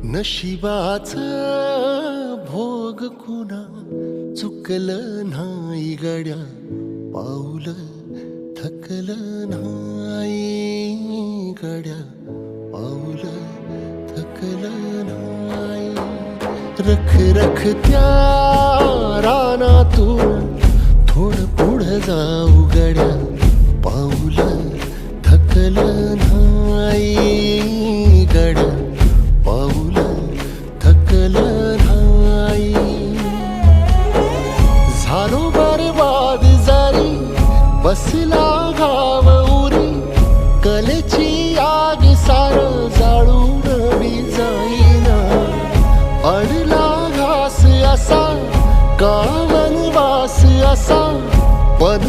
नशिबाचा भोग कुणा चुकलं नाही गड्या, पाऊल थकलं नाही गड्या, पाऊल थकलं नाही. रख रख त्या रानातून थोडं पुढं जाऊ गड्या, पाऊल थकलं नाही गड्या, पाऊल थकलं नाही. झालो बरबाद जारी, बसला घाव उरी, कलेची आग सार जाळून बी जाईना. अडला घास असा का वनवास असा, पण